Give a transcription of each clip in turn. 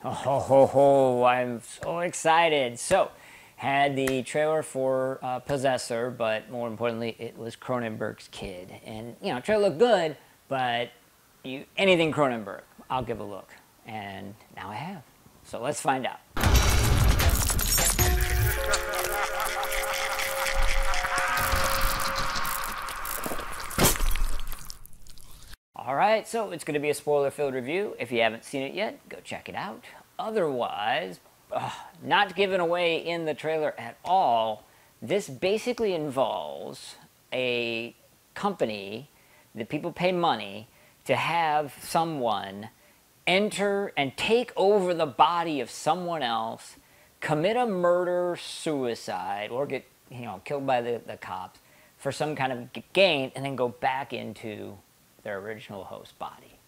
Oh, ho, ho, ho, I'm so excited. So, had the trailer for Possessor, but more importantly, it was Cronenberg's kid. And, you know, trailer looked good, but anything Cronenberg, I'll give a look. And now I have. So let's find out. Alright, so it's going to be a spoiler-filled review. If you haven't seen it yet, go check it out. Otherwise, not given away in the trailer at all, this basically involves a company that people pay money to have someone enter and take over the body of someone else, commit a murder-suicide, or get killed by the cops for some kind of gain, and then go back into their original host body.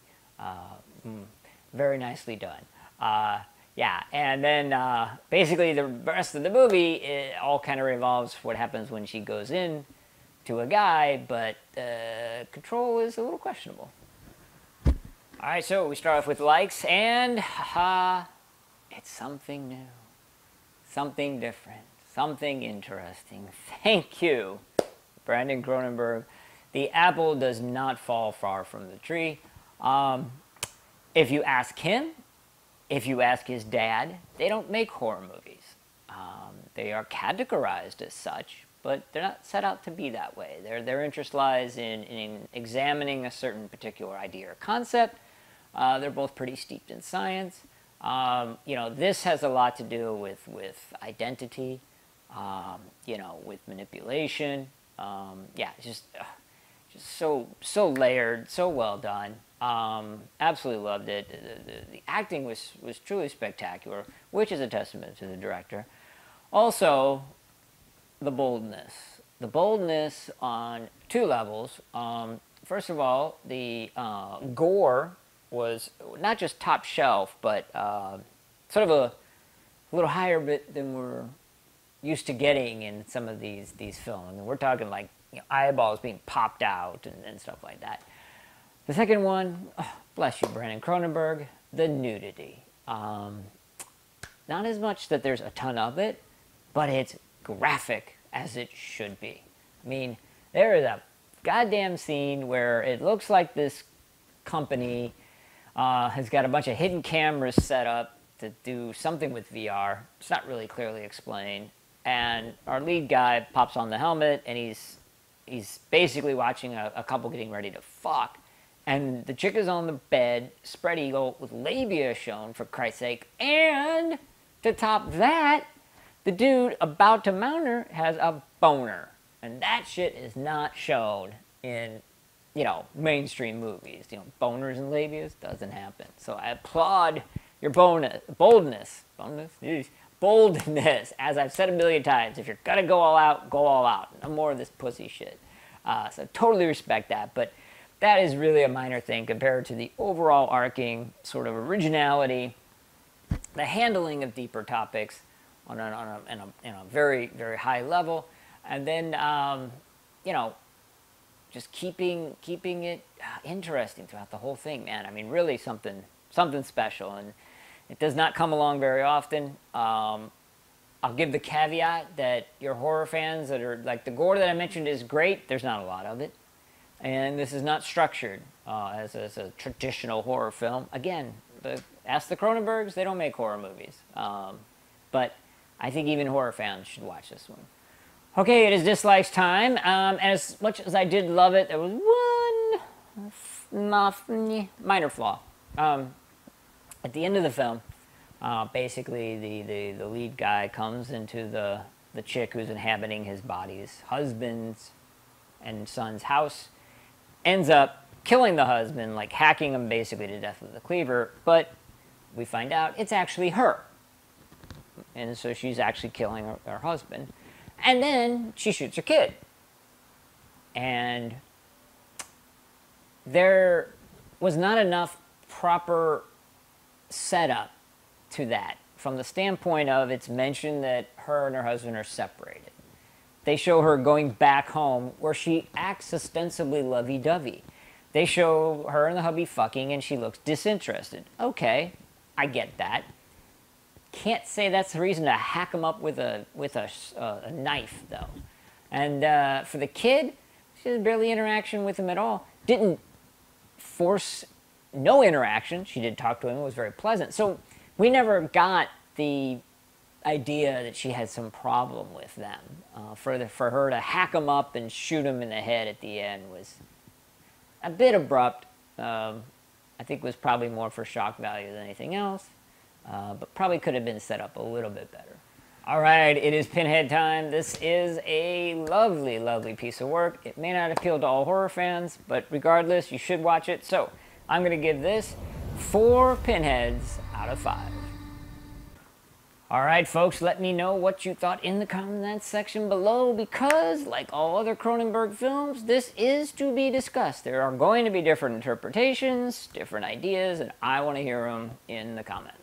Very nicely done. Yeah, and then basically the rest of the movie, it all kind of revolves what happens when she goes in to a guy, but control is a little questionable. Alright, so we start off with likes, and it's something new, something different, something interesting. Thank you, Brandon Cronenberg. The apple does not fall far from the tree. If you ask him, if you ask his dad, they don't make horror movies. They are categorized as such, but they're not set out to be that way. Their interest lies in examining a certain particular idea or concept. They're both pretty steeped in science. This has a lot to do with identity, with manipulation. Just so layered, so well done. Absolutely loved it. The acting was truly spectacular, which is a testament to the director. Also, the boldness. The boldness on two levels. First of all, the gore was not just top shelf, but sort of a little higher bit than we're used to getting in some of these films. I mean, we're talking like eyeballs being popped out and stuff like that. The second one, bless you, Brandon Cronenberg, the nudity. Not as much that there's a ton of it, but it's graphic as it should be. I mean, there is a goddamn scene where it looks like this company has got a bunch of hidden cameras set up to do something with VR. It's not really clearly explained. And our lead guy pops on the helmet, and he's basically watching a couple getting ready to fuck. And the chick is on the bed, spread eagle, with labia shown, for Christ's sake. And to top that, the dude about to mount her has a boner. And that shit is not shown in, mainstream movies. Boners and labias doesn't happen. So I applaud your boldness. Boldness? Jeez. Boldness. As I've said a million times, if you're gonna go all out, go all out. No more of this pussy shit. So totally respect that. But that is really a minor thing compared to the overall arcing sort of originality, the handling of deeper topics on a very, very high level, and then just keeping it interesting throughout the whole thing, man. I mean, really something special, and it does not come along very often. I'll give the caveat that your horror fans that are like, the gore that I mentioned is great. There's not a lot of it. And this is not structured as a traditional horror film. Again, ask the Cronenbergs, they don't make horror movies. But I think even horror fans should watch this one. Okay, it is dislikes time. As much as I did love it, there was one minor flaw. At the end of the film, basically the lead guy comes into the chick who's inhabiting his body's husband's and son's house, ends up killing the husband, like hacking him basically to death with a cleaver, but we find out it's actually her. And so she's actually killing her husband. And then she shoots her kid. And there was not enough proper setup to that, from the standpoint of it's mentioned that her and her husband are separated. They show her going back home where she acts ostensibly lovey-dovey. They show her and the hubby fucking and she looks disinterested. Okay, I get that. can't say that's the reason to hack him up with a knife, though. And for the kid, she had barely interaction with him at all. Didn't force no interaction. She did talk to him. It was very pleasant. So we never got the idea that she had some problem with them. For her to hack him up and shoot him in the head at the end was a bit abrupt. I think it was probably more for shock value than anything else, but probably could have been set up a little bit better. All right, it is Pinhead time. This is a lovely, lovely piece of work. It may not appeal to all horror fans, but regardless, you should watch it. So I'm going to give this 4 Pinheads out of 5. All right, folks, let me know what you thought in the comments section below, because, like all other Cronenberg films, this is to be discussed. There are going to be different interpretations, different ideas, and I want to hear them in the comments.